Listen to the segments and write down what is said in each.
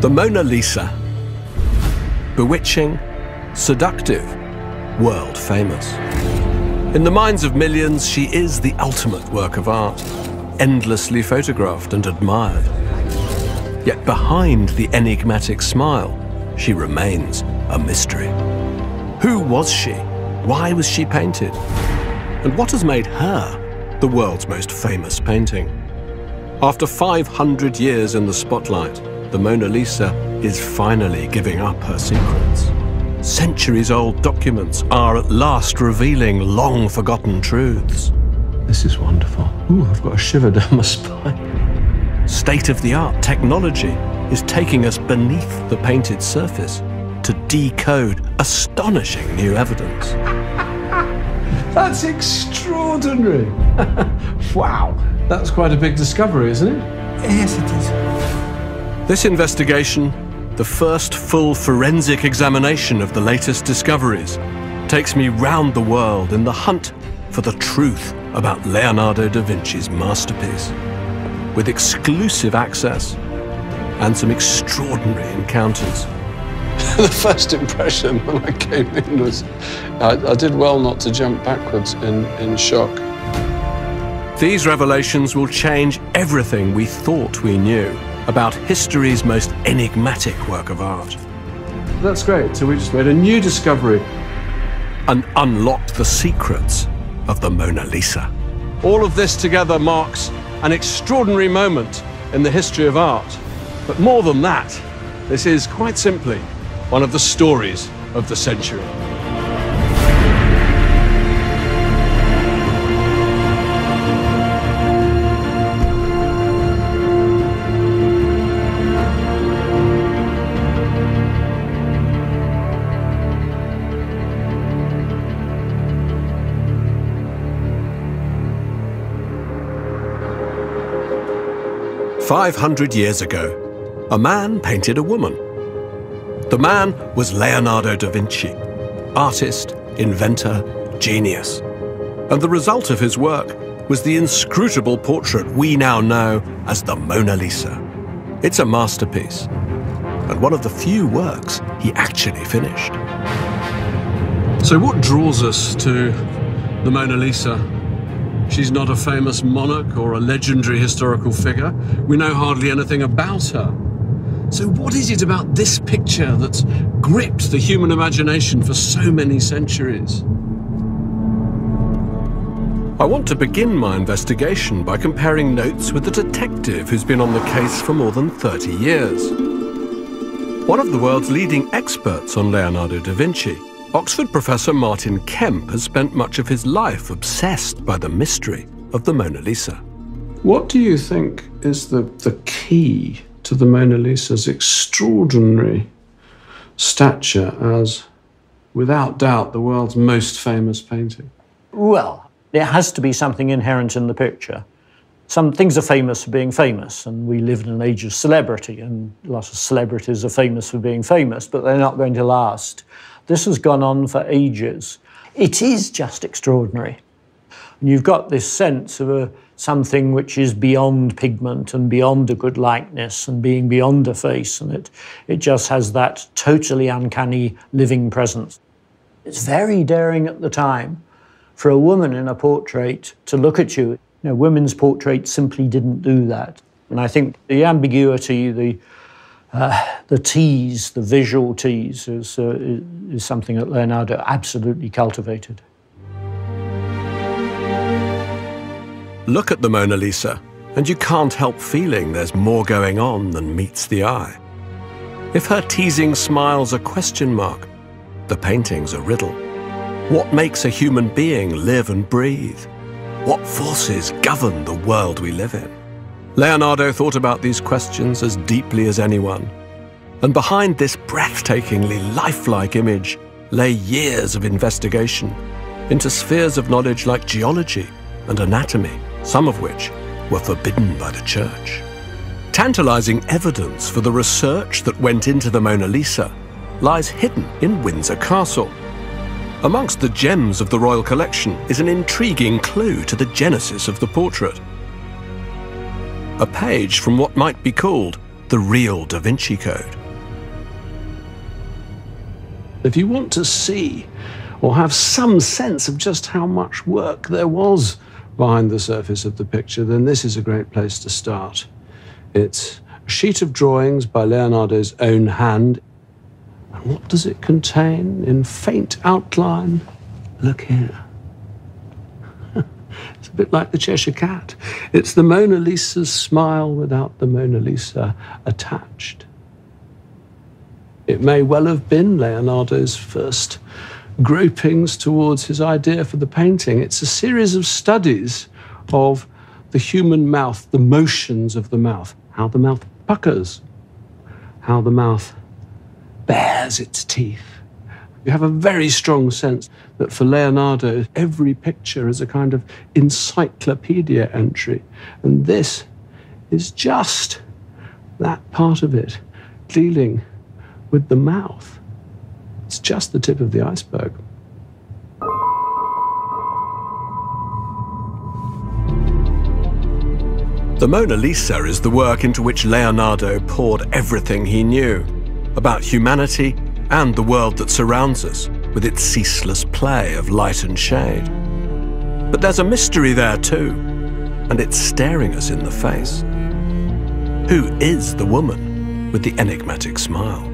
The Mona Lisa. Bewitching, seductive, world famous. In the minds of millions, she is the ultimate work of art, endlessly photographed and admired. Yet behind the enigmatic smile, she remains a mystery. Who was she? Why was she painted? And what has made her the world's most famous painting? After 500 years in the spotlight, the Mona Lisa is finally giving up her secrets. Centuries-old documents are at last revealing long-forgotten truths. This is wonderful. Ooh, I've got a shiver down my spine. State-of-the-art technology is taking us beneath the painted surface to decode astonishing new evidence. That's extraordinary. Wow, that's quite a big discovery, isn't it? Yes, it is. This investigation, the first full forensic examination of the latest discoveries, takes me round the world in the hunt for the truth about Leonardo da Vinci's masterpiece, with exclusive access and some extraordinary encounters. The first impression when I came in was, I did well not to jump backwards in shock. These revelations will change everything we thought we knew about history's most enigmatic work of art. That's great. So we just made a new discovery. And unlocked the secrets of the Mona Lisa. All of this together marks an extraordinary moment in the history of art. But more than that, this is quite simply one of the stories of the century. "500 years ago, a man painted a woman. The man was Leonardo da Vinci, artist, inventor, genius. And the result of his work was the inscrutable portrait we now know as the Mona Lisa. It's a masterpiece, and one of the few works he actually finished." So what draws us to the Mona Lisa? She's not a famous monarch or a legendary historical figure. We know hardly anything about her. So what is it about this picture that's gripped the human imagination for so many centuries? I want to begin my investigation by comparing notes with a detective who's been on the case for more than 30 years. One of the world's leading experts on Leonardo da Vinci, Oxford professor Martin Kemp has spent much of his life obsessed by the mystery of the Mona Lisa. What do you think is the key to the Mona Lisa's extraordinary stature as, without doubt, the world's most famous painting? Well, there has to be something inherent in the picture. Some things are famous for being famous, and we live in an age of celebrity, and lots of celebrities are famous for being famous, but they're not going to last. This has gone on for ages. It is just extraordinary. And you've got this sense of something which is beyond pigment and beyond a good likeness and being beyond a face, and it just has that totally uncanny living presence. It's very daring at the time for a woman in a portrait to look at you. You know, women's portraits simply didn't do that. And I think the ambiguity, the tease, the visual tease is something that Leonardo absolutely cultivated. Look at the Mona Lisa, and you can't help feeling there's more going on than meets the eye. If her teasing smile's a question mark, the painting's a riddle. What makes a human being live and breathe? What forces govern the world we live in? Leonardo thought about these questions as deeply as anyone. And behind this breathtakingly lifelike image lay years of investigation into spheres of knowledge like geology and anatomy, some of which were forbidden by the church. Tantalizing evidence for the research that went into the Mona Lisa lies hidden in Windsor Castle. Amongst the gems of the royal collection is an intriguing clue to the genesis of the portrait. A page from what might be called the real Da Vinci Code. If you want to see or have some sense of just how much work there was behind the surface of the picture, then this is a great place to start. It's a sheet of drawings by Leonardo's own hand. And what does it contain in faint outline? Look here. It's a bit like the Cheshire Cat. It's the Mona Lisa's smile without the Mona Lisa attached. It may well have been Leonardo's first gropings towards his idea for the painting. It's a series of studies of the human mouth, the motions of the mouth, how the mouth puckers, how the mouth bares its teeth. You have a very strong sense that for Leonardo, every picture is a kind of encyclopedia entry. And this is just that part of it, dealing with the mouth. It's just the tip of the iceberg. The Mona Lisa is the work into which Leonardo poured everything he knew about humanity and the world that surrounds us, with its ceaseless play of light and shade. But there's a mystery there too, and it's staring us in the face. Who is the woman with the enigmatic smile?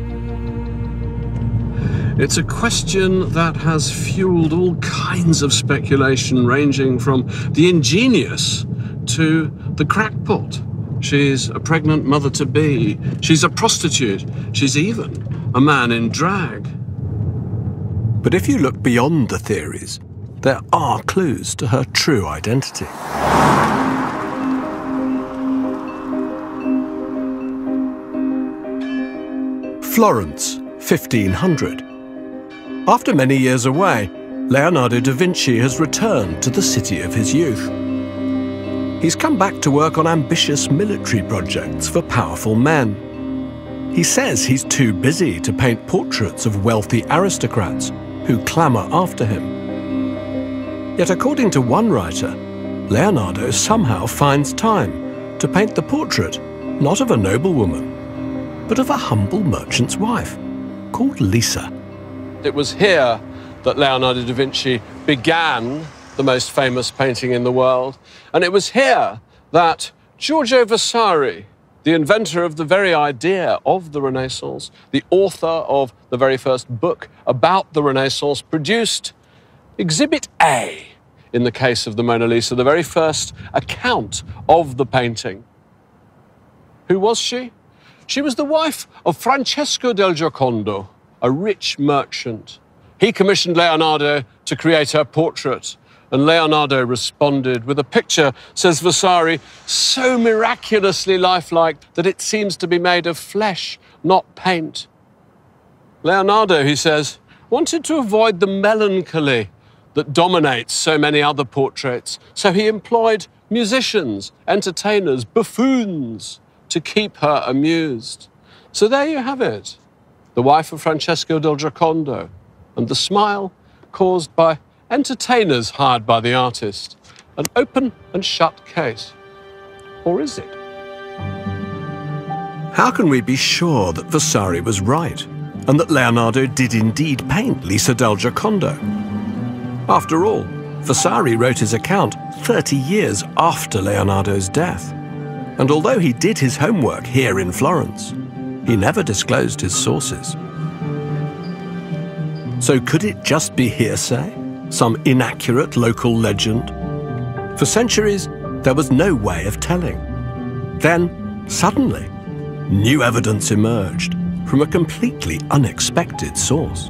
It's a question that has fueled all kinds of speculation, ranging from the ingenious to the crackpot. She's a pregnant mother-to-be. She's a prostitute. She's even a man in drag. But if you look beyond the theories, there are clues to her true identity. Florence, 1500. After many years away, Leonardo da Vinci has returned to the city of his youth. He's come back to work on ambitious military projects for powerful men. He says he's too busy to paint portraits of wealthy aristocrats who clamour after him. Yet according to one writer, Leonardo somehow finds time to paint the portrait not of a noblewoman, but of a humble merchant's wife called Lisa. It was here that Leonardo da Vinci began the most famous painting in the world. And it was here that Giorgio Vasari, the inventor of the very idea of the Renaissance, the author of the very first book about the Renaissance, produced Exhibit A in the case of the Mona Lisa, the very first account of the painting. Who was she? She was the wife of Francesco del Giocondo, a rich merchant. He commissioned Leonardo to create her portrait, and Leonardo responded with a picture, says Vasari, so miraculously lifelike that it seems to be made of flesh, not paint. Leonardo, he says, wanted to avoid the melancholy that dominates so many other portraits, so he employed musicians, entertainers, buffoons to keep her amused. So there you have it, the wife of Francesco del Giocondo, and the smile caused by entertainers hired by the artist. An open and shut case. Or is it? How can we be sure that Vasari was right and that Leonardo did indeed paint Lisa del Giocondo? After all, Vasari wrote his account 30 years after Leonardo's death. And although he did his homework here in Florence, he never disclosed his sources. So could it just be hearsay? Some inaccurate local legend? For centuries, there was no way of telling. Then, suddenly, new evidence emerged from a completely unexpected source.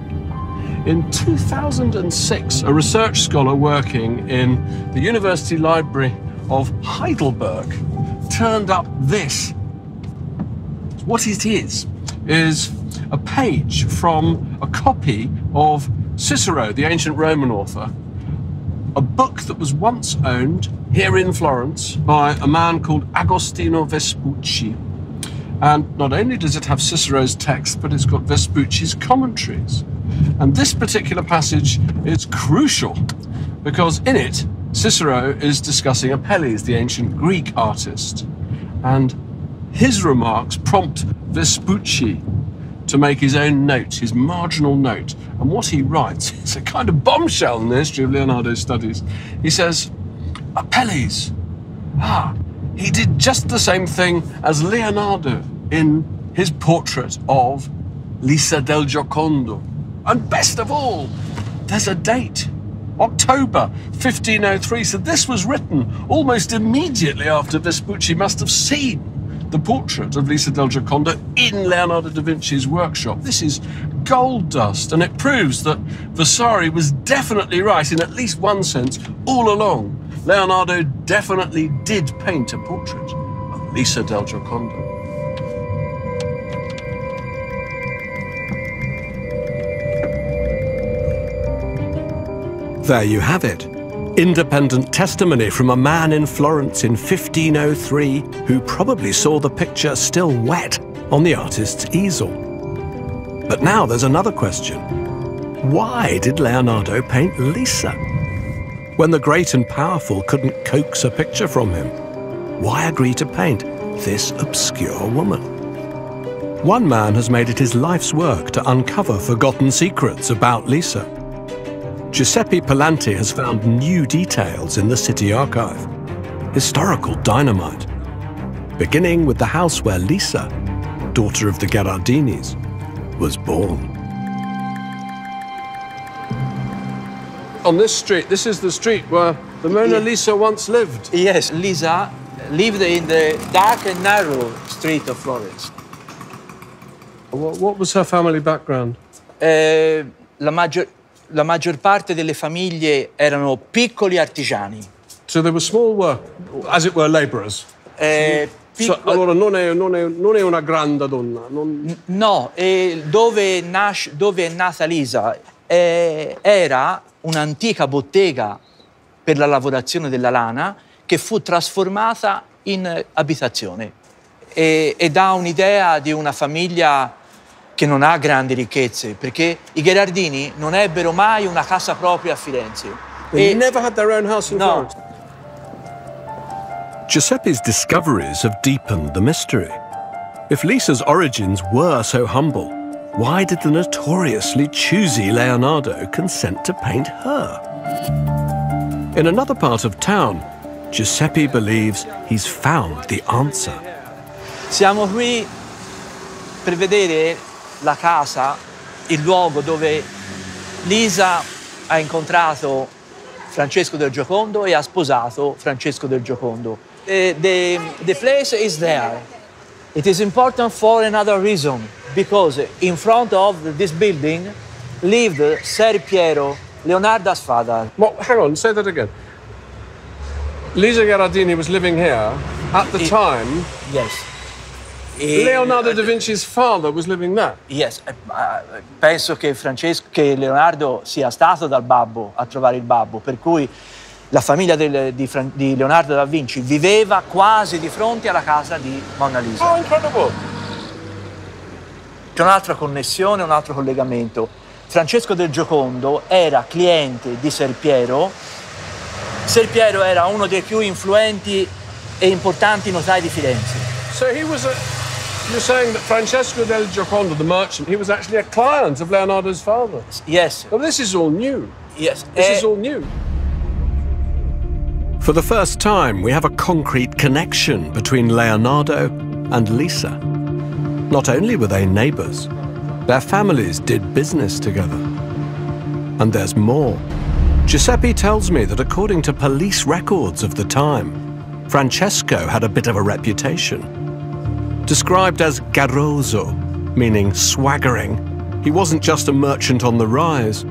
In 2006, a research scholar working in the University Library of Heidelberg turned up this. What it is a page from a copy of Cicero, the ancient Roman author, a book that was once owned here in Florence by a man called Agostino Vespucci. And not only does it have Cicero's text, but it's got Vespucci's commentaries. And this particular passage is crucial because in it, Cicero is discussing Apelles, the ancient Greek artist. And his remarks prompt Vespucci to make his own note, his marginal note. And what he writes is a kind of bombshell in the history of Leonardo's studies. He says, Apelles, he did just the same thing as Leonardo in his portrait of Lisa del Giocondo. And best of all, there's a date, October 1503. So this was written almost immediately after Vespucci must have seen the portrait of Lisa del Giocondo in Leonardo da Vinci's workshop. This is gold dust, and it proves that Vasari was definitely right in at least one sense all along. Leonardo definitely did paint a portrait of Lisa del Giocondo. There you have it. Independent testimony from a man in Florence in 1503 who probably saw the picture still wet on the artist's easel. But now there's another question. Why did Leonardo paint Lisa? When the great and powerful couldn't coax a picture from him, why agree to paint this obscure woman? One man has made it his life's work to uncover forgotten secrets about Lisa. Giuseppe Palanti has found new details in the city archive. Historical dynamite. Beginning with the house where Lisa, daughter of the Gherardinis, was born. On this street, this is the street where the Mona Lisa once lived. Yes, Lisa lived in the dark and narrow street of Florence. What was her family background? La maggior parte delle famiglie erano piccoli artigiani. So they were small work, as it were, laborers. Allora non è una grande donna. No, dove è nata Lisa era un'antica bottega per la lavorazione della lana che fu trasformata in abitazione e dà un'idea di una famiglia che non ha grandi ricchezze, perché i Gherardini non ebbero mai una casa propria a Firenze. They never had their own house in Florence. Giuseppe's discoveries have deepened the mystery. If Lisa's origins were so humble, why did the notoriously choosy Leonardo consent to paint her? In another part of town, Giuseppe believes he's found the answer. Siamo qui per vedere la casa, il luogo dove Lisa ha incontrato Francesco del Giocondo e ha sposato Francesco del Giocondo. The place is there. It is important for another reason, because in front of this building lived Ser Piero, Leonardo's father. Well, hang on, say that again. Lisa Gherardini was living here at the time. Yes. Leonardo da Vinci's father was living there. Yes, penso che Leonardo sia stato dal babbo a trovare il babbo, per cui la famiglia di Leonardo da Vinci viveva quasi di fronte alla casa di Monalisa. Oh, incredible! C'è un'altra connessione, un altro collegamento. Francesco del Giocondo era cliente di Ser Piero. Ser Piero era uno dei più influenti e importanti notai di Firenze. So you're saying that Francesco del Giocondo, the merchant, he was actually a client of Leonardo's father? Yes. Well, this is all new. Yes. This is all new. For the first time, we have a concrete connection between Leonardo and Lisa. Not only were they neighbors, their families did business together. And there's more. Giuseppe tells me that according to police records of the time, Francesco had a bit of a reputation. Described as garroso, meaning swaggering, he wasn't just a merchant on the rise,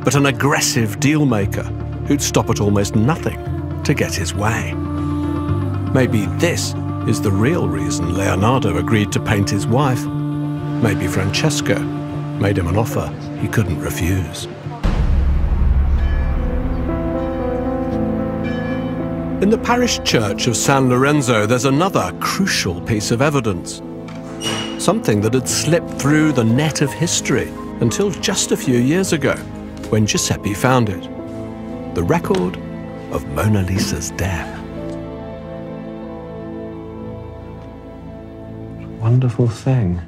but an aggressive deal-maker who'd stop at almost nothing to get his way. Maybe this is the real reason Leonardo agreed to paint his wife. Maybe Francesco made him an offer he couldn't refuse. In the parish church of San Lorenzo, there's another crucial piece of evidence. Something that had slipped through the net of history until just a few years ago, when Giuseppe found it. The record of Mona Lisa's death. wonderful thing.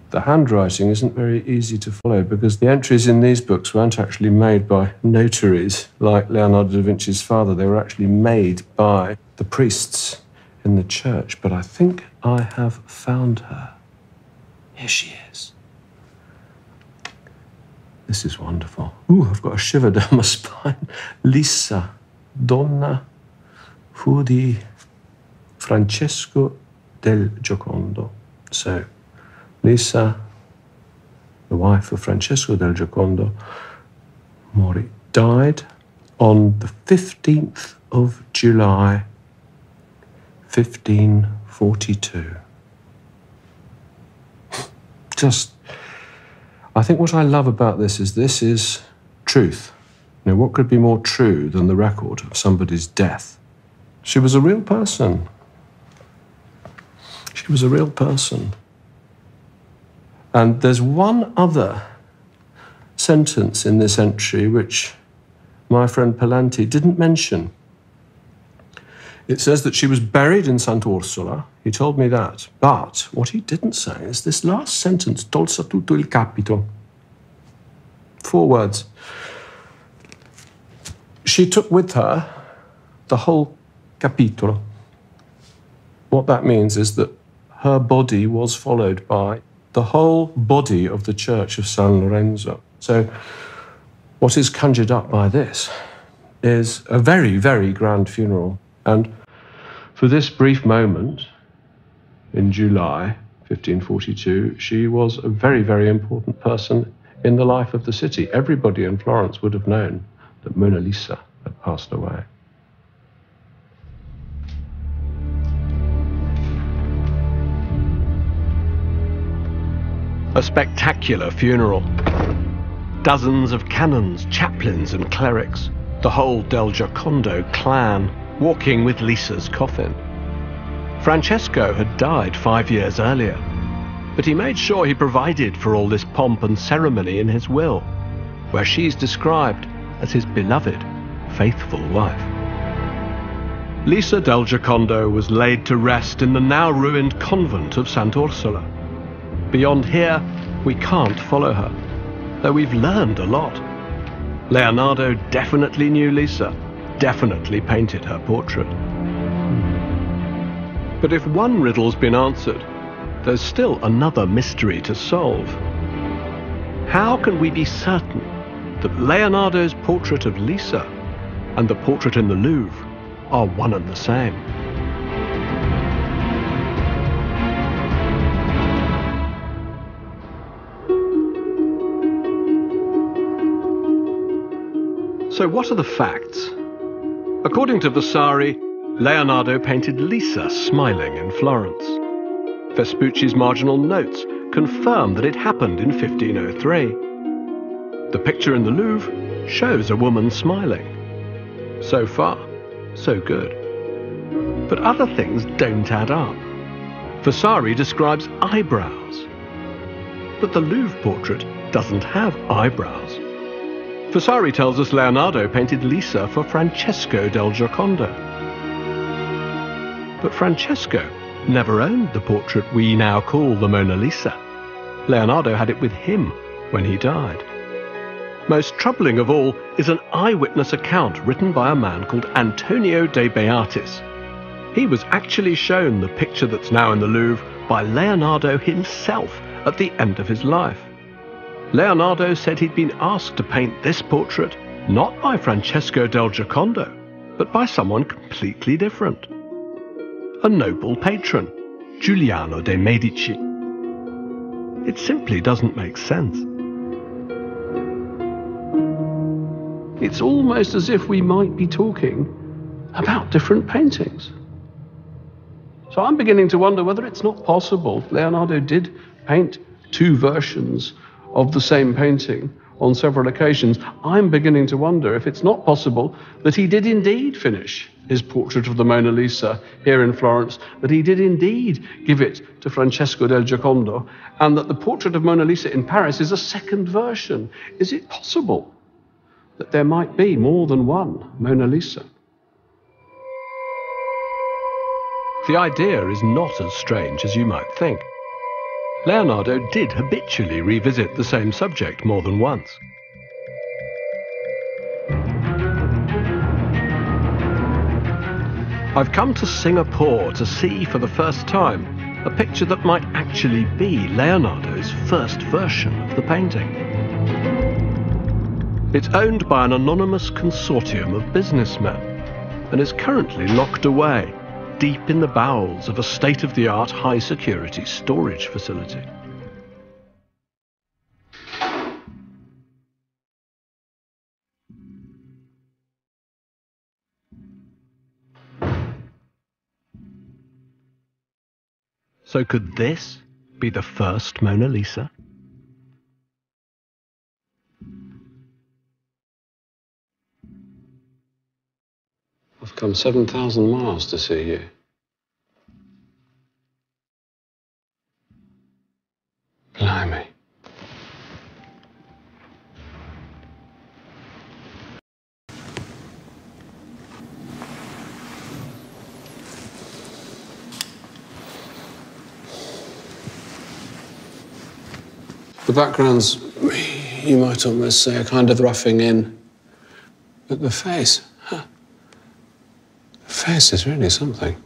The handwriting isn't very easy to follow because the entries in these books weren't actually made by notaries like Leonardo da Vinci's father. They were actually made by the priests in the church. But I think I have found her. Here she is. This is wonderful. Ooh, I've got a shiver down my spine. Lisa, donna fu di Francesco del Giocondo. So, Lisa, the wife of Francesco del Giocondo, died on the 15th of July, 1542. I think what I love about this is truth. You know, what could be more true than the record of somebody's death? She was a real person. She was a real person. And there's one other sentence in this entry which my friend Palanti didn't mention. It says that she was buried in Sant'Orsola. He told me that. But what he didn't say is this last sentence, tolse tutto il capito. 4 words. She took with her the whole capitolo. What that means is that her body was followed by the whole body of the Church of San Lorenzo. So what is conjured up by this is a very, very grand funeral. And for this brief moment in July 1542, she was a very, very important person in the life of the city. Everybody in Florence would have known that Monalisa had passed away. A spectacular funeral. Dozens of canons, chaplains and clerics, the whole Del Giocondo clan walking with Lisa's coffin. Francesco had died 5 years earlier, but he made sure he provided for all this pomp and ceremony in his will, where she's described as his beloved, faithful wife. Lisa Del Giocondo was laid to rest in the now ruined convent of Sant'Orsola. Beyond here, we can't follow her, though we've learned a lot. Leonardo definitely knew Lisa, definitely painted her portrait. But if one riddle's been answered, there's still another mystery to solve. How can we be certain that Leonardo's portrait of Lisa and the portrait in the Louvre are one and the same? So what are the facts? According to Vasari, Leonardo painted Lisa smiling in Florence. Vespucci's marginal notes confirm that it happened in 1503. The picture in the Louvre shows a woman smiling. So far, so good. But other things don't add up. Vasari describes eyebrows, but the Louvre portrait doesn't have eyebrows. Vasari tells us Leonardo painted Lisa for Francesco del Giocondo. But Francesco never owned the portrait we now call the Mona Lisa. Leonardo had it with him when he died. Most troubling of all is an eyewitness account written by a man called Antonio de Beatis. He was actually shown the picture that's now in the Louvre by Leonardo himself at the end of his life. Leonardo said he'd been asked to paint this portrait not by Francesco del Giocondo, but by someone completely different. A noble patron, Giuliano de' Medici. It simply doesn't make sense. It's almost as if we might be talking about different paintings. So I'm beginning to wonder whether it's not possible Leonardo did paint 2 versions of the same painting on several occasions. I'm beginning to wonder if it's not possible that he did indeed finish his portrait of the Mona Lisa here in Florence, that he did indeed give it to Francesco del Giocondo, and that the portrait of Mona Lisa in Paris is a second version. Is it possible that there might be more than one Mona Lisa? The idea is not as strange as you might think. Leonardo did habitually revisit the same subject more than once. I've come to Singapore to see for the first time a picture that might actually be Leonardo's first version of the painting. It's owned by an anonymous consortium of businessmen and is currently locked away deep in the bowels of a state-of-the-art high-security storage facility. So could this be the first Mona Lisa? I've come 7,000 miles to see you. Blimey. The background's, you might almost say, a kind of roughing in. But the face, huh? The face is really something.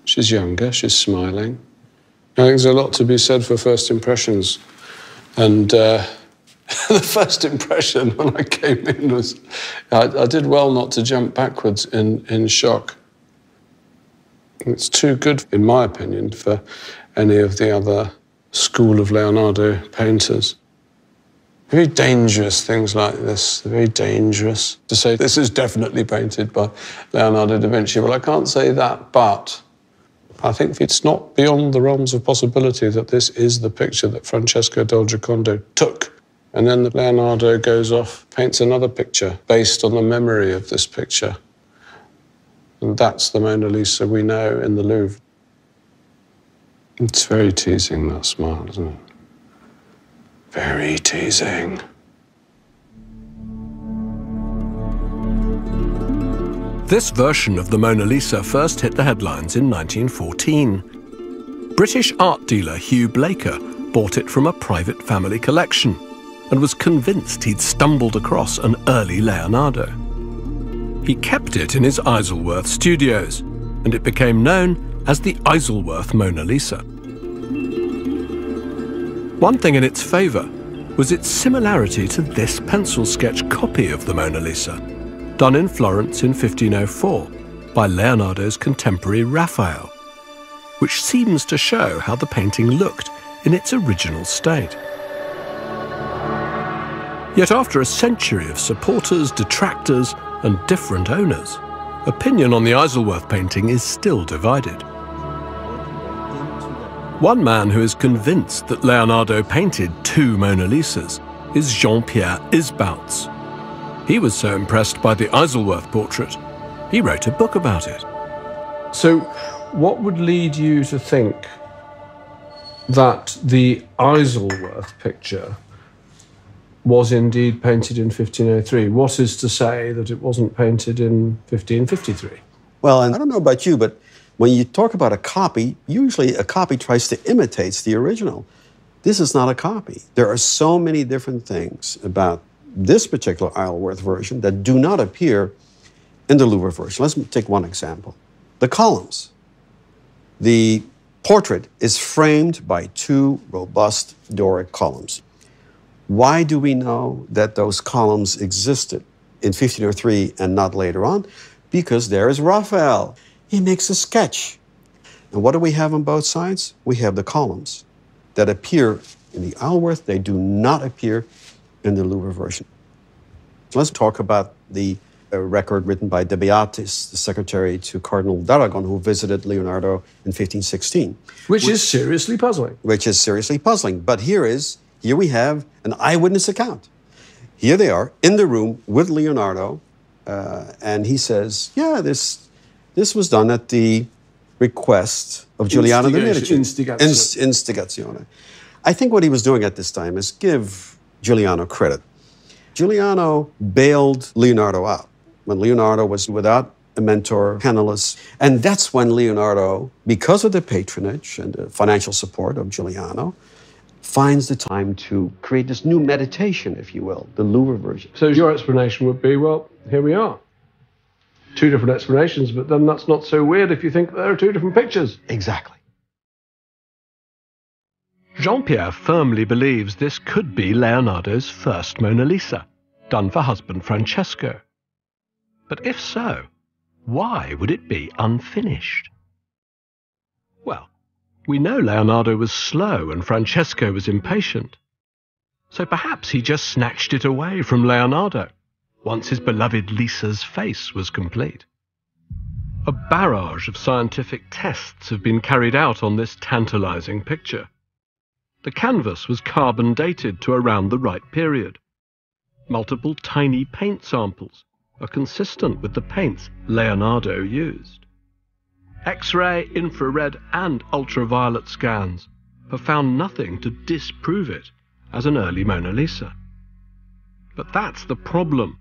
She's younger, she's smiling. I think there's a lot to be said for first impressions. And the first impression when I came in was, I did well not to jump backwards in shock. It's too good, in my opinion, for any of the other school of Leonardo painters. Very dangerous things like this, very dangerous. To say this is definitely painted by Leonardo da Vinci, well, I can't say that, but I think it's not beyond the realms of possibility that this is the picture that Francesco del Giocondo took. And then Leonardo goes off, paints another picture based on the memory of this picture. And that's the Mona Lisa we know in the Louvre. It's very teasing, that smile, isn't it? Very teasing. This version of the Mona Lisa first hit the headlines in 1914. British art dealer Hugh Blaker bought it from a private family collection and was convinced he'd stumbled across an early Leonardo. He kept it in his Isleworth studios, and it became known as the Isleworth Mona Lisa. One thing in its favour was its similarity to this pencil sketch copy of the Mona Lisa, done in Florence in 1504 by Leonardo's contemporary Raphael, which seems to show how the painting looked in its original state. Yet after a century of supporters, detractors, and different owners, opinion on the Isleworth painting is still divided. One man who is convinced that Leonardo painted two Mona Lisas is Jean-Pierre Isbouts. He was so impressed by the Isleworth portrait, he wrote a book about it. So, what would lead you to think that the Isleworth picture was indeed painted in 1503? What is to say that it wasn't painted in 1553? Well, and I don't know about you, but when you talk about a copy, usually a copy tries to imitate the original. This is not a copy. There are so many different things about this particular Isleworth version that do not appear in the Louvre version. Let's take one example. The columns. The portrait is framed by two robust Doric columns. Why do we know that those columns existed in 1503 and not later on? Because there is Raphael. He makes a sketch. And what do we have on both sides? We have the columns that appear in the Isleworth. They do not appear in the Louvre version. So let's talk about the record written by De Beatis, the secretary to Cardinal d'Aragon, who visited Leonardo in 1516. Which is seriously puzzling. Which is seriously puzzling. But here we have an eyewitness account. Here they are in the room with Leonardo, and he says, yeah, this was done at the request of Giuliano de' Medici. Instigazione. I think what he was doing at this time is give Giuliano credit. Giuliano bailed Leonardo out. When Leonardo was without a mentor, penniless. And that's when Leonardo, because of the patronage and the financial support of Giuliano, finds the time to create this new meditation, if you will, the Louvre version. So your explanation would be, well, here we are. Two different explanations, but then that's not so weird if you think there are two different pictures. Exactly. Jean-Pierre firmly believes this could be Leonardo's first Mona Lisa, done for husband Francesco. But if so, why would it be unfinished? Well, we know Leonardo was slow and Francesco was impatient. So perhaps he just snatched it away from Leonardo once his beloved Lisa's face was complete. A barrage of scientific tests have been carried out on this tantalizing picture. The canvas was carbon dated to around the right period. Multiple tiny paint samples are consistent with the paints Leonardo used. X-ray, infrared and ultraviolet scans have found nothing to disprove it as an early Mona Lisa. But that's the problem.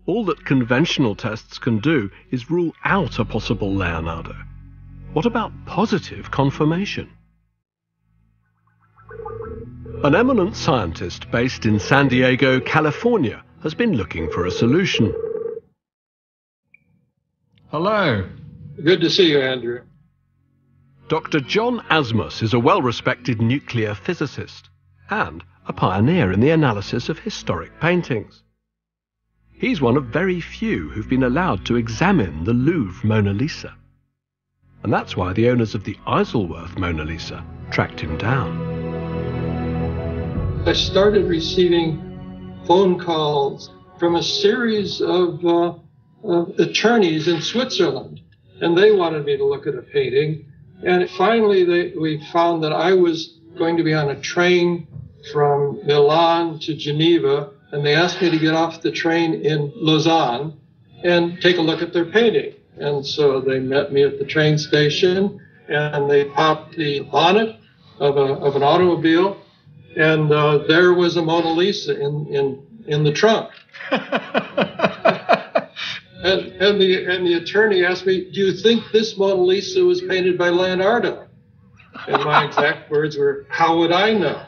All that conventional tests can do is rule out a possible Leonardo. What about positive confirmation? An eminent scientist based in San Diego, California, has been looking for a solution. Hello. Good to see you, Andrew. Dr. John Asmus is a well-respected nuclear physicist and a pioneer in the analysis of historic paintings. He's one of very few who've been allowed to examine the Louvre Mona Lisa. And that's why the owners of the Isleworth Mona Lisa tracked him down. I started receiving phone calls from a series of attorneys in Switzerland, and they wanted me to look at a painting. And finally, we found that I was going to be on a train from Milan to Geneva, and they asked me to get off the train in Lausanne and take a look at their painting. And so they met me at the train station, and they popped the bonnet of an automobile, and there was a Mona Lisa in the trunk. And the attorney asked me, "Do you think this Mona Lisa was painted by Leonardo?" And my exact words were, "How would I know?"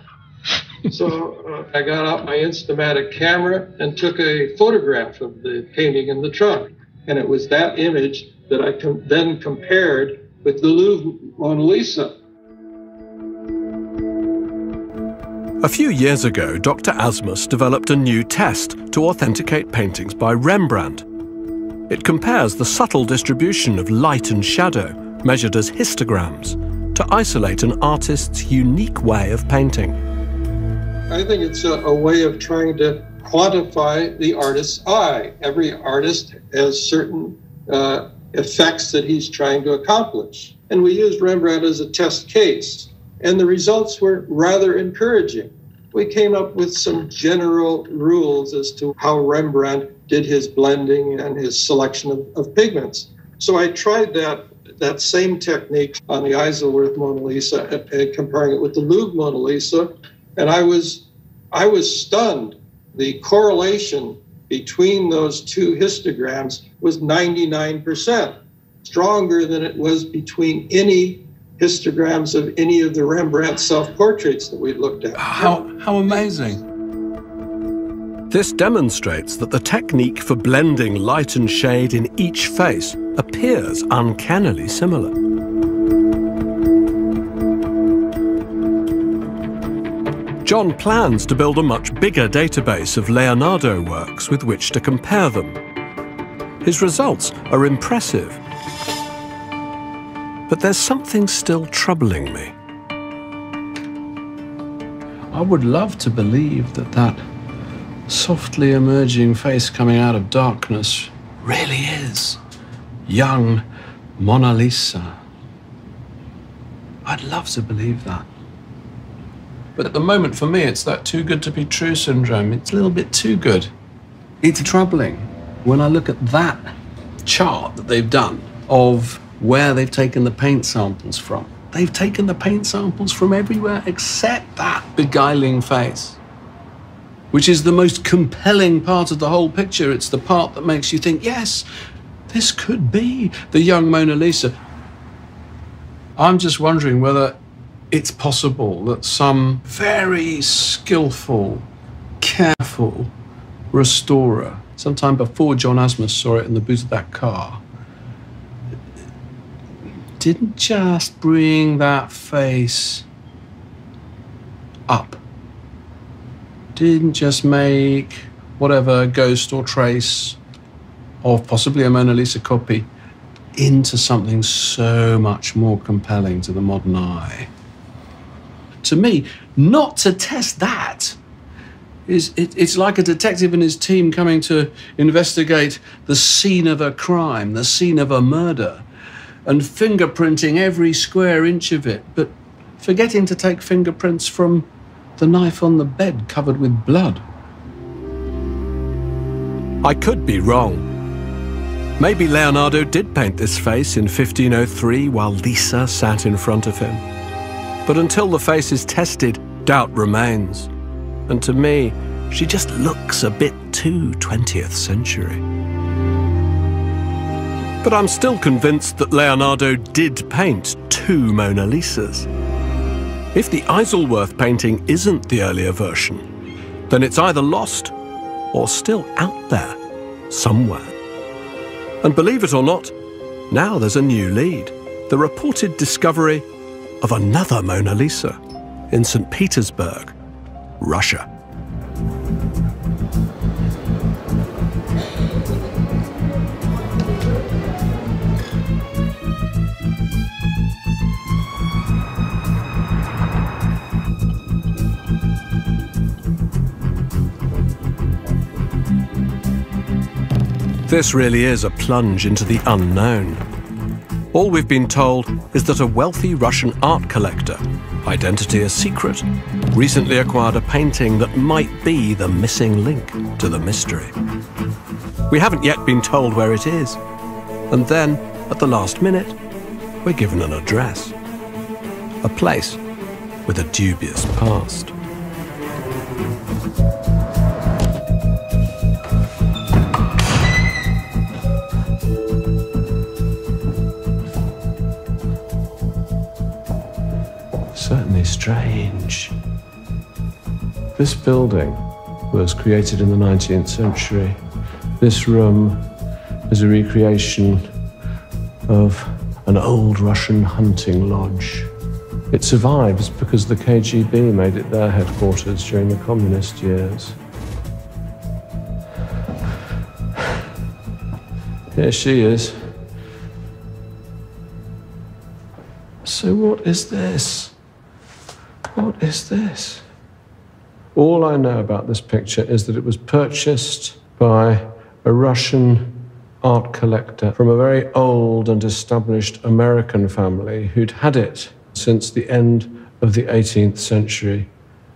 So I got out my Instamatic camera and took a photograph of the painting in the trunk. And it was that image that I then compared with the Louvre Mona Lisa. A few years ago, Dr. Asmus developed a new test to authenticate paintings by Rembrandt. It compares the subtle distribution of light and shadow, measured as histograms, to isolate an artist's unique way of painting. I think it's a way of trying to quantify the artist's eye. Every artist has certain effects that he's trying to accomplish. And we used Rembrandt as a test case. And the results were rather encouraging. We came up with some general rules as to how Rembrandt did his blending and his selection of pigments. So I tried that same technique on the Isleworth Mona Lisa and comparing it with the Louvre Mona Lisa, and I was stunned. The correlation between those two histograms was 99%, stronger than it was between any histograms of any of the Rembrandt self-portraits that we looked at. How amazing. This demonstrates that the technique for blending light and shade in each face appears uncannily similar. John plans to build a much bigger database of Leonardo works with which to compare them. His results are impressive. But there's something still troubling me. I would love to believe that softly emerging face coming out of darkness really is young Mona Lisa. I'd love to believe that. But at the moment, for me, it's that too good to be true syndrome. It's a little bit too good. It's troubling when I look at that chart that they've done of where they've taken the paint samples from. They've taken the paint samples from everywhere except that beguiling face, which is the most compelling part of the whole picture. It's the part that makes you think, yes, This could be the young Mona Lisa. I'm just wondering whether it's possible that some very skillful, careful restorer, sometime before John Asmus saw it in the boot of that car, didn't just bring that face up. Didn't just make whatever ghost or trace of possibly a Mona Lisa copy into something so much more compelling to the modern eye. To me, not to test that it's like a detective and his team coming to investigate the scene of a crime, the scene of a murder, and fingerprinting every square inch of it, but forgetting to take fingerprints from the knife on the bed covered with blood. I could be wrong. Maybe Leonardo did paint this face in 1503 while Lisa sat in front of him. But until the face is tested, doubt remains. And to me, she just looks a bit too 20th century. But I'm still convinced that Leonardo did paint two Mona Lisas. If the Isleworth painting isn't the earlier version, then it's either lost or still out there somewhere. And believe it or not, now there's a new lead. The reported discovery of another Mona Lisa in St. Petersburg, Russia. This really is a plunge into the unknown. All we've been told is that a wealthy Russian art collector, identity a secret, recently acquired a painting that might be the missing link to the mystery. We haven't yet been told where it is. And then, at the last minute, we're given an address. A place with a dubious past. Certainly strange. This building was created in the 19th century. This room is a recreation of an old Russian hunting lodge. It survives because the KGB made it their headquarters during the communist years. Here she is. So what is this? What is this? All I know about this picture is that it was purchased by a Russian art collector from a very old and established American family who'd had it since the end of the 18th century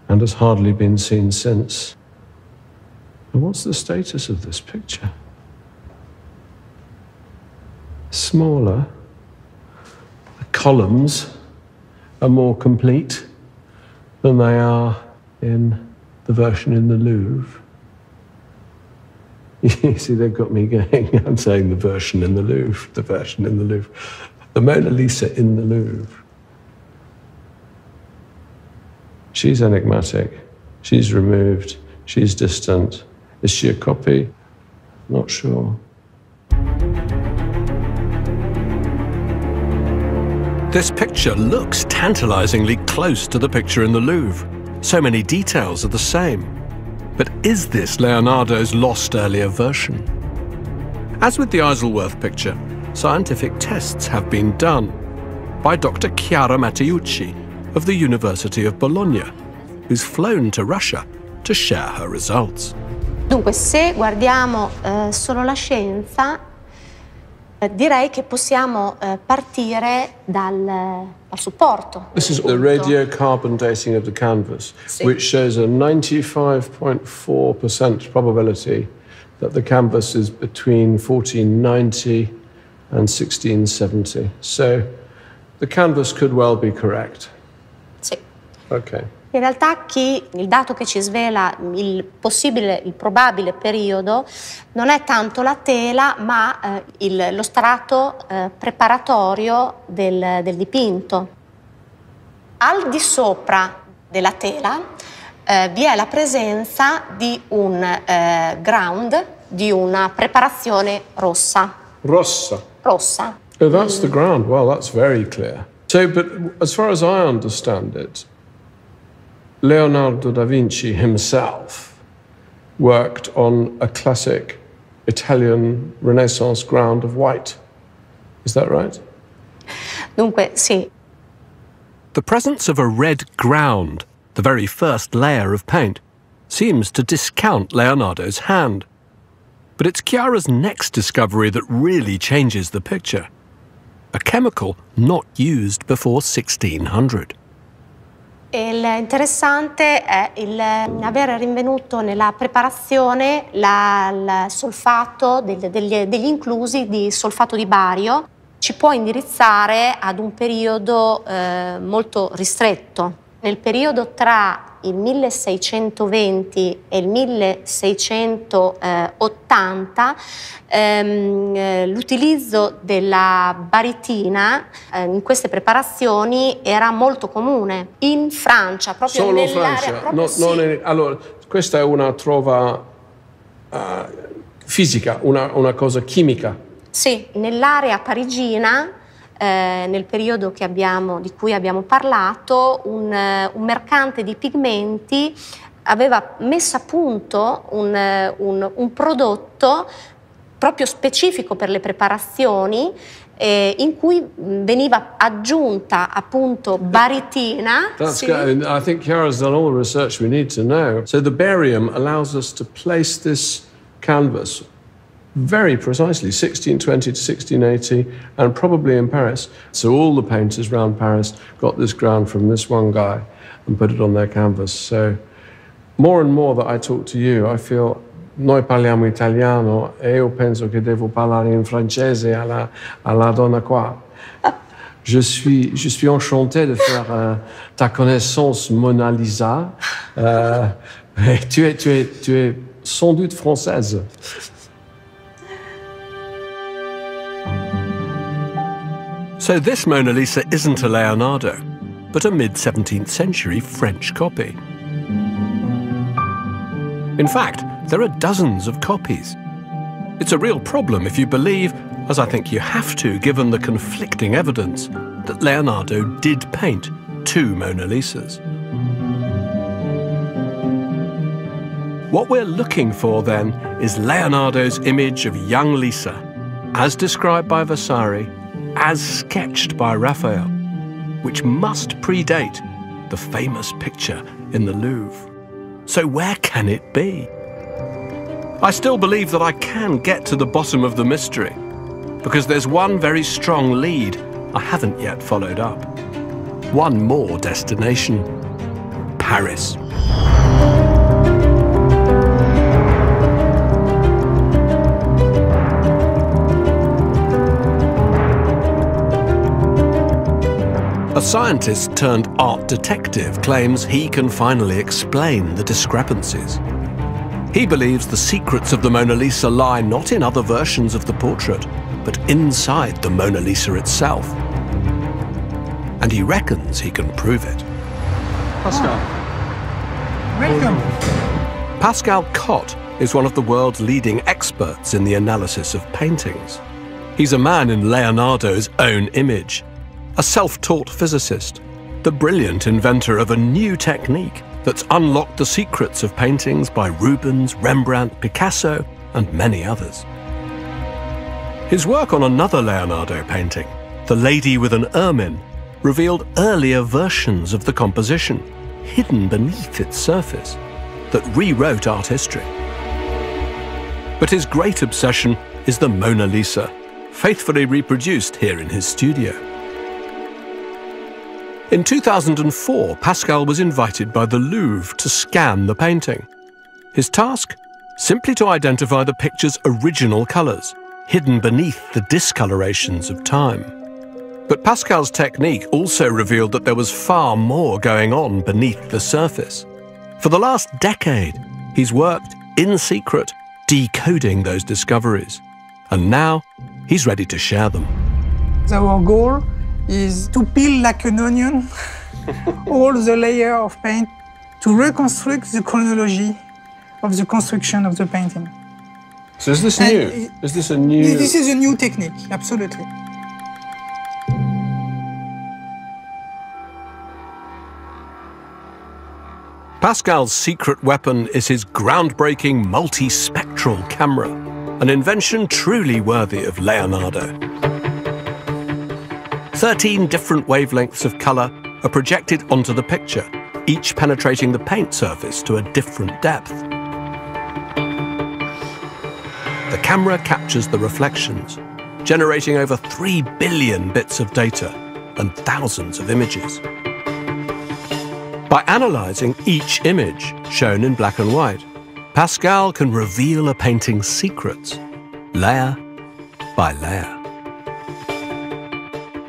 and has hardly been seen since. And what's the status of this picture? Smaller. The columns are more complete than they are in the version in the Louvre. You see, they've got me going. I'm saying the version in the Louvre, the version in the Louvre. The Mona Lisa in the Louvre. She's enigmatic. She's removed. She's distant. Is she a copy? Not sure. This picture looks tantalizingly close to the picture in the Louvre. So many details are the same. But is this Leonardo's lost earlier version? As with the Isleworth picture, scientific tests have been done by Dr. Chiara Matteucci of the University of Bologna, who's flown to Russia to share her results. Dunque, se guardiamo solo la scienza, direi che possiamo partire dal supporto. This is the radiocarbon dating of the canvas, which shows a 95.4% probability that the canvas is between 1490 and 1670. So the canvas could well be correct. Sì. Okay. In realtà il dato che ci svela il probabile periodo non è tanto la tela, ma lo strato preparatorio del dipinto. Al di sopra della tela vi è la presenza di un ground, di una preparazione rossa. Rossa. Rossa. Oh, that's the ground. Well, that's very clear. So, but as far as I understand it, Leonardo da Vinci himself worked on a classic Italian Renaissance ground of white. Is that right? Dunque, sì. The presence of a red ground, the very first layer of paint, seems to discount Leonardo's hand. But it's Chiara's next discovery that really changes the picture. A chemical not used before 1600. Interessante è aver rinvenuto nella preparazione il solfato, degli inclusi di solfato di bario. Ci può indirizzare ad un periodo molto ristretto. Nel periodo tra il 1620 e il 1680 l'utilizzo della baritina in queste preparazioni era molto comune. In Francia, proprio Solo nell'area... Francia? Proprio, sì. Allora, questa è una trova fisica, una cosa chimica. Sì, nell'area parigina, nel periodo di cui abbiamo parlato, un mercante di pigmenti aveva messo a punto un prodotto proprio specifico per le preparazioni in cui veniva aggiunta appunto baritina. That's sì. good. I think Chiara's done all the research we need to know. So the barium allows us to place this canvas very precisely, 1620 to 1680, and probably in Paris. So all the painters around Paris got this ground from this one guy and put it on their canvas. So more and more that I talk to you, I feel noi parliamo italiano e io penso che devo parlare in francese alla donna qua. Je suis enchanté de faire ta connaissance, Monalisa. Tu es sans doute française. So this Mona Lisa isn't a Leonardo, but a mid-17th century French copy. In fact, there are dozens of copies. It's a real problem if you believe, as I think you have to given the conflicting evidence, that Leonardo did paint two Mona Lisas. What we're looking for then is Leonardo's image of young Lisa, as described by Vasari, as sketched by Raphael, which must predate the famous picture in the Louvre. So where can it be? I still believe that I can get to the bottom of the mystery, because there's one very strong lead I haven't yet followed up. One more destination: Paris. A scientist turned art detective claims he can finally explain the discrepancies. He believes the secrets of the Mona Lisa lie not in other versions of the portrait, but inside the Mona Lisa itself. And he reckons he can prove it. Pascal. Welcome. Pascal Cott is one of the world's leading experts in the analysis of paintings. He's a man in Leonardo's own image, a self-taught physicist, the brilliant inventor of a new technique that's unlocked the secrets of paintings by Rubens, Rembrandt, Picasso, and many others. His work on another Leonardo painting, The Lady with an Ermine, revealed earlier versions of the composition, hidden beneath its surface, that rewrote art history. But his great obsession is the Mona Lisa, faithfully reproduced here in his studio. In 2004, Pascal was invited by the Louvre to scan the painting. His task? Simply to identify the picture's original colours, hidden beneath the discolorations of time. But Pascal's technique also revealed that there was far more going on beneath the surface. For the last decade, he's worked in secret, decoding those discoveries. And now, he's ready to share them. Our goal is to peel like an onion all the layers of paint to reconstruct the chronology of the construction of the painting. So is this new? Is this a new... This is a new technique, absolutely. Pascal's secret weapon is his groundbreaking multi-spectral camera, an invention truly worthy of Leonardo. 13 different wavelengths of colour are projected onto the picture, each penetrating the paint surface to a different depth. The camera captures the reflections, generating over 3 billion bits of data and thousands of images. By analysing each image, shown in black and white, Pascal can reveal a painting's secrets, layer by layer.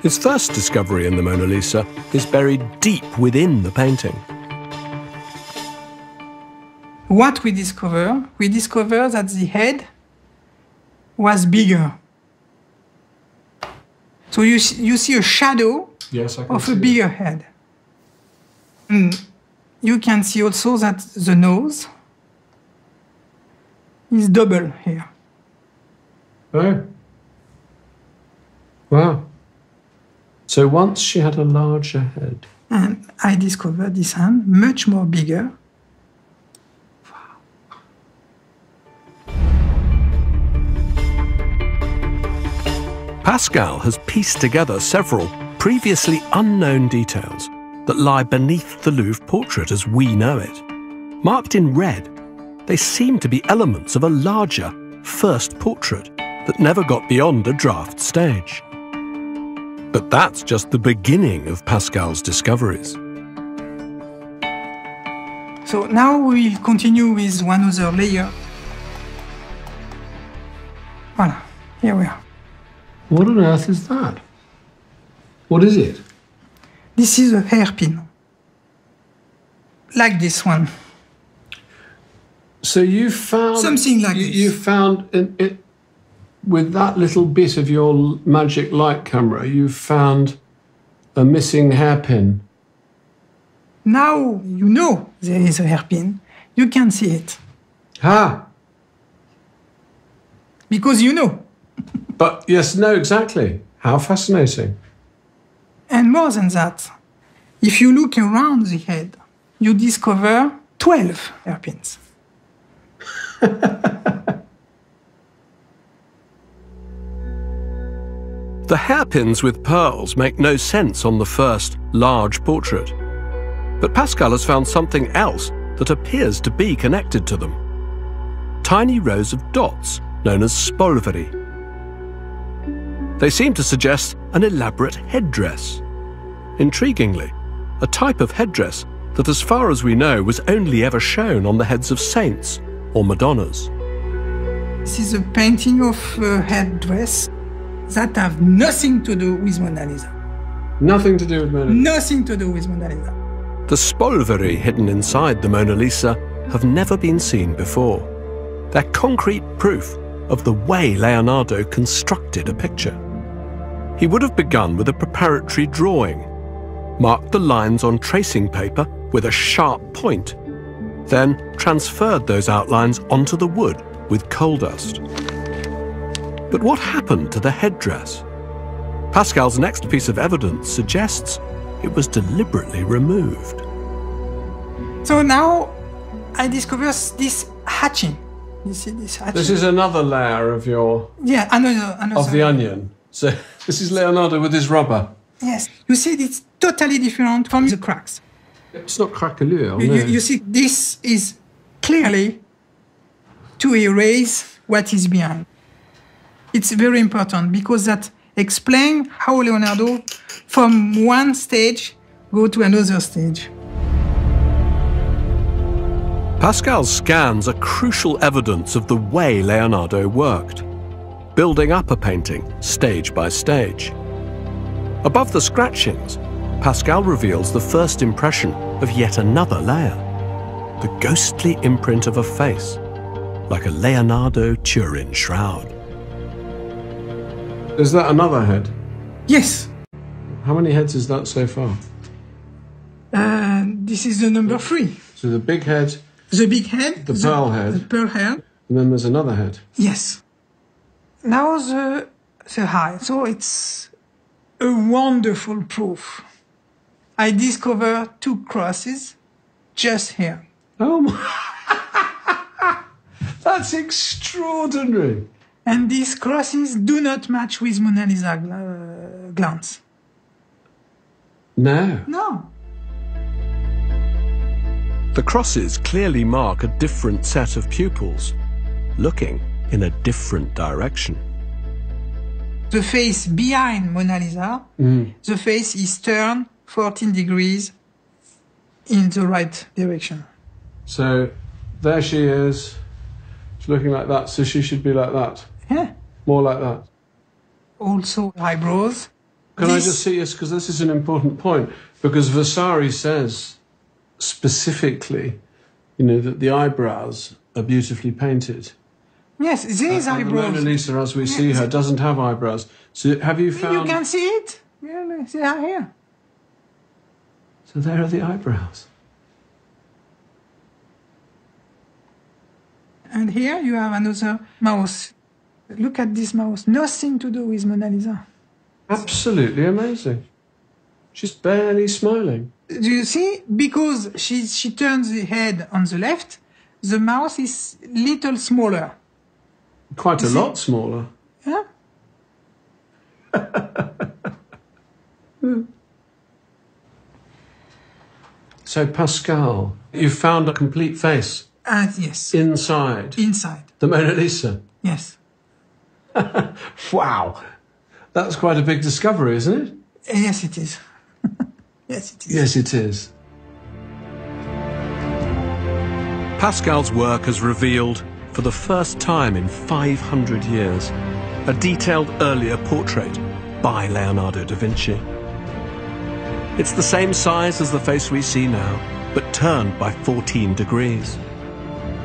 His first discovery in the Mona Lisa is buried deep within the painting. What we discover that the head was bigger. So you see a shadow of a bigger head. And you can see also that the nose is double here. Oh. Wow. So once she had a larger head. And I discovered this hand much more bigger. Pascal has pieced together several previously unknown details that lie beneath the Louvre portrait as we know it. Marked in red, they seem to be elements of a larger first portrait that never got beyond a draft stage. But that's just the beginning of Pascal's discoveries. So now we'll continue with one other layer. Voilà, here we are. What on earth is that? What is it? This is a hairpin, like this one. So you found... Something like this. You found, with that little bit of your magic light camera, you found a missing hairpin. Now you know there is a hairpin. You can see it. Ah! Because you know. But yes, no, exactly. How fascinating. And more than that, if you look around the head, you discover 12 hairpins. The hairpins with pearls make no sense on the first large portrait. But Pascal has found something else that appears to be connected to them. Tiny rows of dots, known as spolveri. They seem to suggest an elaborate headdress. Intriguingly, a type of headdress that, as far as we know, was only ever shown on the heads of saints or Madonnas. This is a painting of a headdress that have nothing to do with Monalisa. Nothing to do with Mona Lisa? Nothing to do with Monalisa. The spolveri hidden inside the Mona Lisa have never been seen before. They're concrete proof of the way Leonardo constructed a picture. He would have begun with a preparatory drawing, marked the lines on tracing paper with a sharp point, then transferred those outlines onto the wood with coal dust. But what happened to the headdress? Pascal's next piece of evidence suggests it was deliberately removed. So now I discover this hatching. You see this hatching? This is another layer of your... Yeah, another of the onion. So this is Leonardo with his rubber. Yes. You see, it's totally different from the cracks. It's not craquelure, no. You see, this is clearly to erase what is behind. It's very important because that explains how Leonardo, from one stage, go to another stage. Pascal's scans are crucial evidence of the way Leonardo worked, building up a painting stage by stage. Above the scratchings, Pascal reveals the first impression of yet another layer, the ghostly imprint of a face, like a Leonardo Turin shroud. Is that another head? Yes. How many heads is that so far? This is the number 3. So the big head, The big head, the pearl head, the pearl head. and then there's another head. Yes. Now the eye. So it's a wonderful proof. I discovered 2 crosses just here. Oh my! That's extraordinary. And these crosses do not match with Monalisa glance. No. No. The crosses clearly mark a different set of pupils, looking in a different direction. The face behind Monalisa, the face is turned 14 degrees in the right direction. So there she is. She's looking like that, so she should be like that. Yeah. More like that. Also eyebrows. Can I just see this? Because this is an important point. Because Vasari says specifically, that the eyebrows are beautifully painted. Yes, these And eyebrows. the Mona Lisa, as we see her, doesn't have eyebrows. So have you found... You can see it. Yeah, they are here. So there are the eyebrows. And here you have another mouse. Look at this mouse. Nothing to do with Mona Lisa. Absolutely amazing. She's barely smiling. Do you see? Because she turns the head on the left, the mouth is little smaller. Quite a lot smaller. Yeah? So Pascal, you found a complete face Yes. inside Inside. the Mona Lisa. Yes. Wow. That's quite a big discovery, isn't it? Yes, it is. Yes, it is. Yes, it is. Pascal's work has revealed, for the first time in 500 years, a detailed earlier portrait by Leonardo da Vinci. It's the same size as the face we see now, but turned by 14 degrees.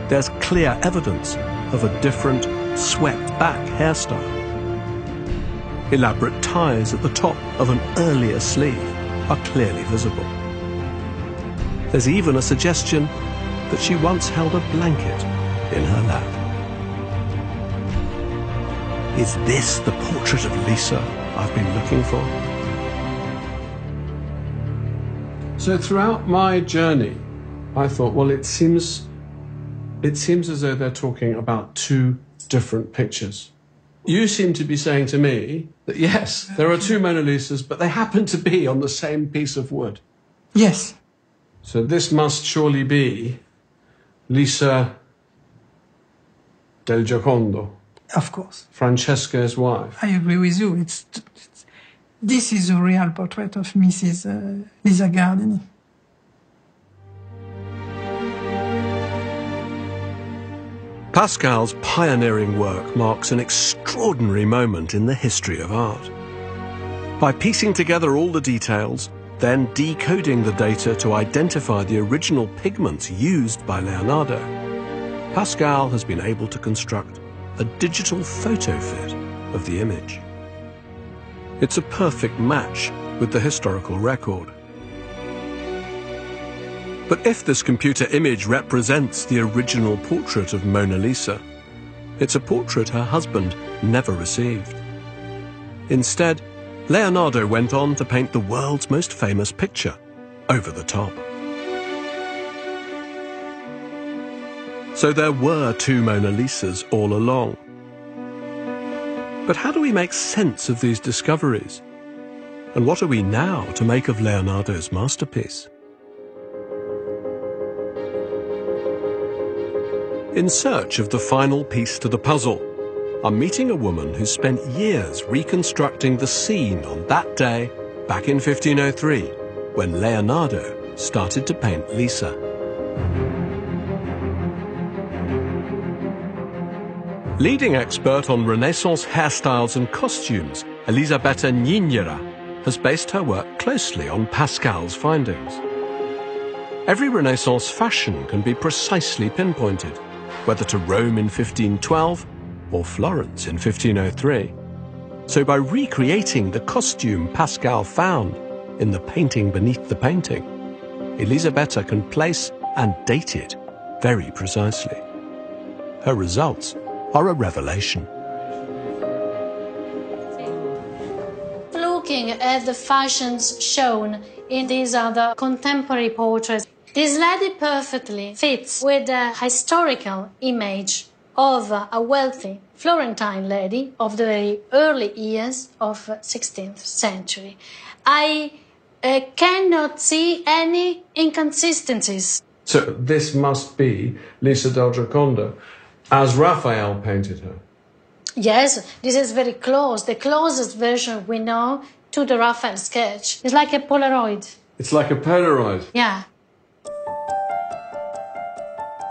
There's clear evidence of a different, swept-back hairstyle. Elaborate ties at the top of an earlier sleeve are clearly visible. There's even a suggestion that she once held a blanket in her lap. Is this the portrait of Lisa I've been looking for? So throughout my journey, I thought, well, it seems as though they're talking about 2 different pictures. You seem to be saying to me that, yes, there are 2 Mona Lisas, but they happen to be on the same piece of wood. Yes. So this must surely be Lisa del Giocondo, Of course. Francesca's wife. I agree with you. This is a real portrait of Mrs. Lisa Gardini. Pascal's pioneering work marks an extraordinary moment in the history of art. By piecing together all the details, then decoding the data to identify the original pigments used by Leonardo, Pascal has been able to construct a digital photo fit of the image. It's a perfect match with the historical record. But if this computer image represents the original portrait of Mona Lisa, it's a portrait her husband never received. Instead, Leonardo went on to paint the world's most famous picture over the top. So there were 2 Mona Lisas all along. But how do we make sense of these discoveries? And what are we now to make of Leonardo's masterpiece? In search of the final piece to the puzzle, I'm meeting a woman who spent years reconstructing the scene on that day back in 1503, when Leonardo started to paint Lisa. Leading expert on Renaissance hairstyles and costumes, Elisabetta Nignera, has based her work closely on Pascal's findings. Every Renaissance fashion can be precisely pinpointed, whether to Rome in 1512 or Florence in 1503. So by recreating the costume Pascal found in the painting beneath the painting, Elisabetta can place and date it very precisely. Her results are a revelation. Looking at the fashions shown in these other contemporary portraits, this lady perfectly fits with the historical image of a wealthy Florentine lady of the very early years of 16th century. I cannot see any inconsistencies. So this must be Lisa del Giocondo, as Raphael painted her. Yes, this is very close. The closest version we know to the Raphael sketch. It's like a Polaroid. It's like a Polaroid. Yeah.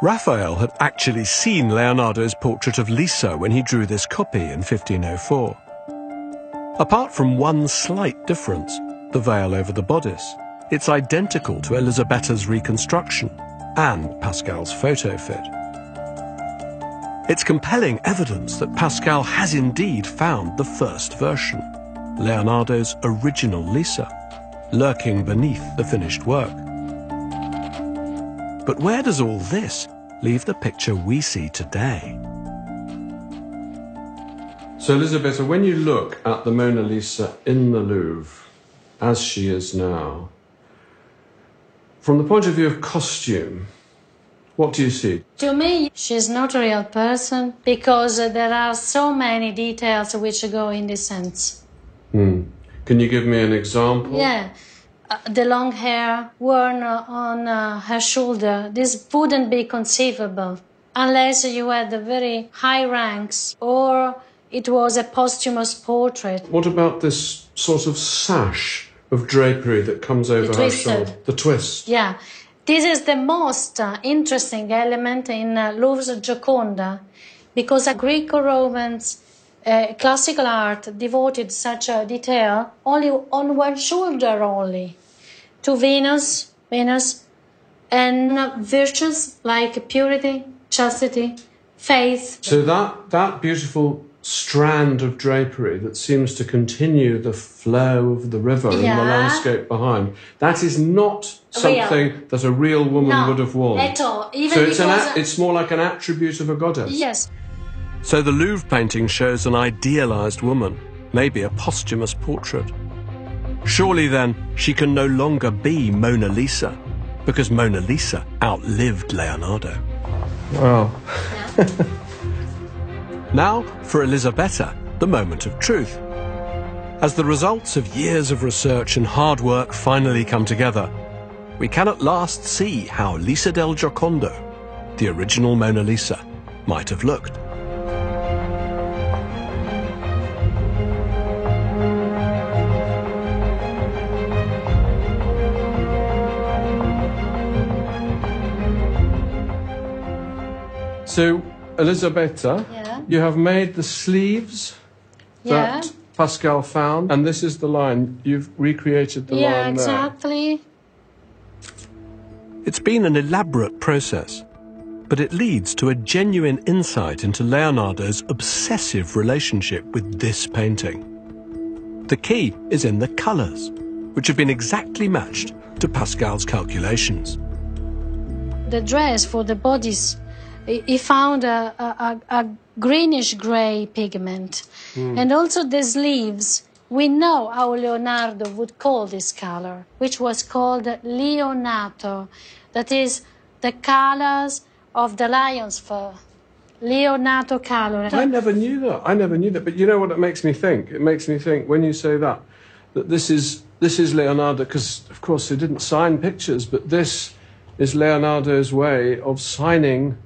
Raphael had actually seen Leonardo's portrait of Lisa when he drew this copy in 1504. Apart from one slight difference, the veil over the bodice, it's identical to Elisabetta's reconstruction and Pascal's photo fit. It's compelling evidence that Pascal has indeed found the first version, Leonardo's original Lisa, lurking beneath the finished work. But where does all this leave the picture we see today? So, Elisabetta, when you look at the Mona Lisa in the Louvre, as she is now, from the point of view of costume, what do you see? To me, she's not a real person because there are so many details which go in this sense. Can you give me an example? Yeah. The long hair worn on her shoulder, this wouldn't be conceivable unless you had the very high ranks or it was a posthumous portrait. What about this sort of sash of drapery that comes over her shoulder? The twist. Yeah. This is the most interesting element in Louvre's Gioconda because Greco-Romans classical art devoted such a detail only on one shoulder only, to Venus, and virtues like purity, chastity, faith. So that beautiful strand of drapery that seems to continue the flow of the river and the landscape behind, that is not something that a real woman would have worn. At all. Even so it's more like an attribute of a goddess. Yes. So the Louvre painting shows an idealized woman, maybe a posthumous portrait. Surely then she can no longer be Mona Lisa, because Mona Lisa outlived Leonardo. Wow. Now, for Elisabetta, the moment of truth. As the results of years of research and hard work finally come together, we can at last see how Lisa del Giocondo, the original Mona Lisa, might have looked. So, Elisabetta, you have made the sleeves that Pascal found, and this is the line. You've recreated the line there. Yeah, exactly. It's been an elaborate process, but it leads to a genuine insight into Leonardo's obsessive relationship with this painting. The key is in the colours, which have been exactly matched to Pascal's calculations. The dress for the bodies, he found a greenish-grey pigment. And also the sleeves. We know how Leonardo would call this color, which was called leonato. That is the colors of the lion's fur. Leonato color. I never knew that. But you know what it makes me think? It makes me think, when you say that this is Leonardo, because, of course, they didn't sign pictures, but this is Leonardo's way of signing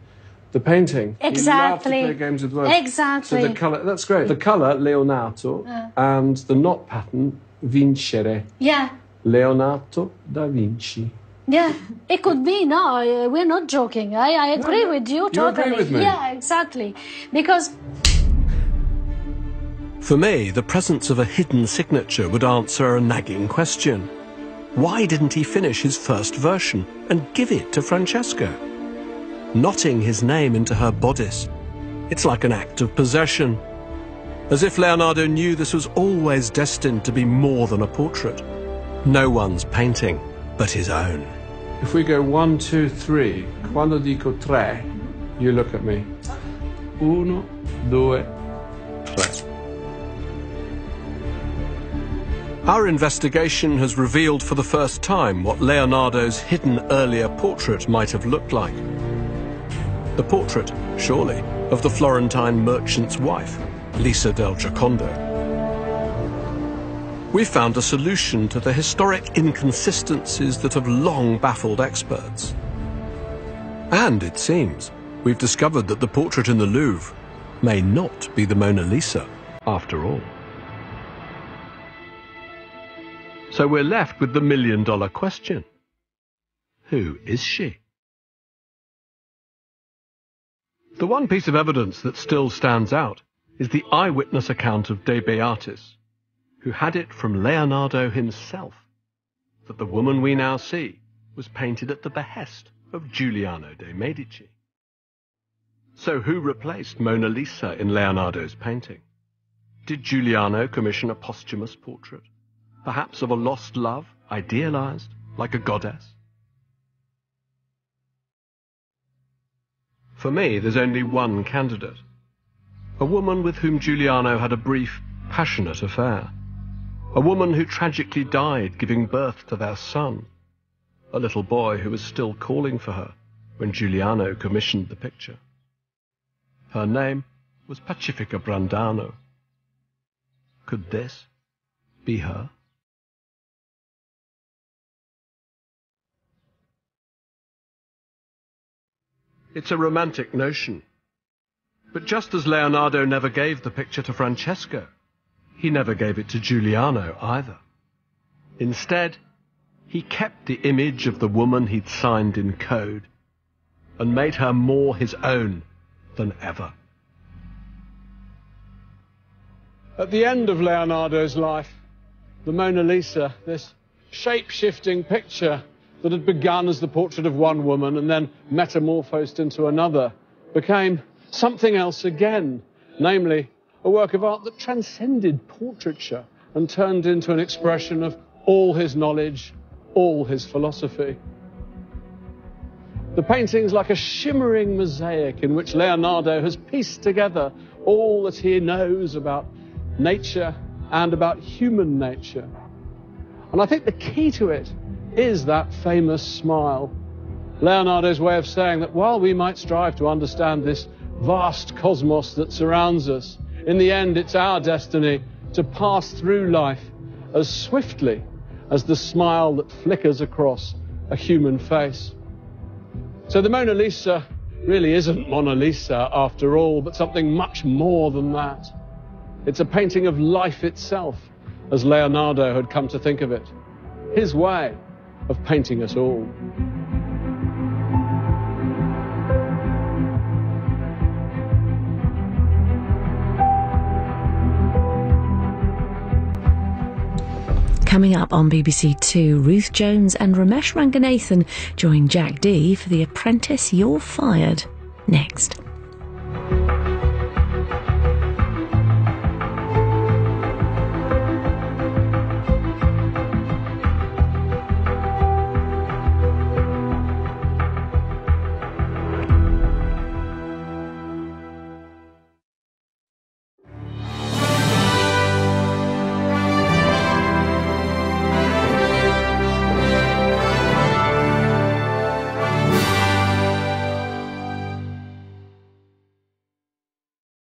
the painting. Exactly. He loved to play games with words. Exactly. So the colour, that's great. The colour, Leonato, and the knot pattern, vincere. Yeah. Leonardo da Vinci. Yeah, it could be. No, we're not joking. I agree with you totally. You agree with me? Yeah, exactly. Because For me, the presence of a hidden signature would answer a nagging question. Why didn't he finish his first version and give it to Francesca? Knotting his name into her bodice, it's like an act of possession. As if Leonardo knew this was always destined to be more than a portrait. No one's painting but his own. If we go 1, 2, 3, quando dico tre, you look at me. 1, 2, 3. Our investigation has revealed for the first time what Leonardo's hidden earlier portrait might have looked like. The portrait, surely, of the Florentine merchant's wife, Lisa del Giocondo. We found a solution to the historic inconsistencies that have long baffled experts. And, it seems, we've discovered that the portrait in the Louvre may not be the Mona Lisa after all. So we're left with the million-dollar question. Who is she? The one piece of evidence that still stands out is the eyewitness account of De Beatis, who had it from Leonardo himself that the woman we now see was painted at the behest of Giuliano de' Medici. So who replaced Mona Lisa in Leonardo's painting? Did Giuliano commission a posthumous portrait? Perhaps of a lost love, idealized, like a goddess? For me, there's only one candidate. A woman with whom Giuliano had a brief, passionate affair. A woman who tragically died giving birth to their son. A little boy who was still calling for her when Giuliano commissioned the picture. Her name was Pacifica Brandano. Could this be her? It's a romantic notion. But just as Leonardo never gave the picture to Francesca, he never gave it to Giuliano either. Instead, he kept the image of the woman he'd signed in code and made her more his own than ever. At the end of Leonardo's life, the Mona Lisa, this shape-shifting picture that had begun as the portrait of one woman and then metamorphosed into another, became something else again, namely a work of art that transcended portraiture and turned into an expression of all his knowledge, all his philosophy. The painting's like a shimmering mosaic in which Leonardo has pieced together all that he knows about nature and about human nature. And I think the key to it is that famous smile. Leonardo's way of saying that while we might strive to understand this vast cosmos that surrounds us, in the end it's our destiny to pass through life as swiftly as the smile that flickers across a human face. So the Mona Lisa really isn't Mona Lisa after all, but something much more than that. It's a painting of life itself, as Leonardo had come to think of it. His way of painting us all. Coming up on BBC Two, Ruth Jones and Ramesh Ranganathan join Jack Dee for The Apprentice You're Fired. Next.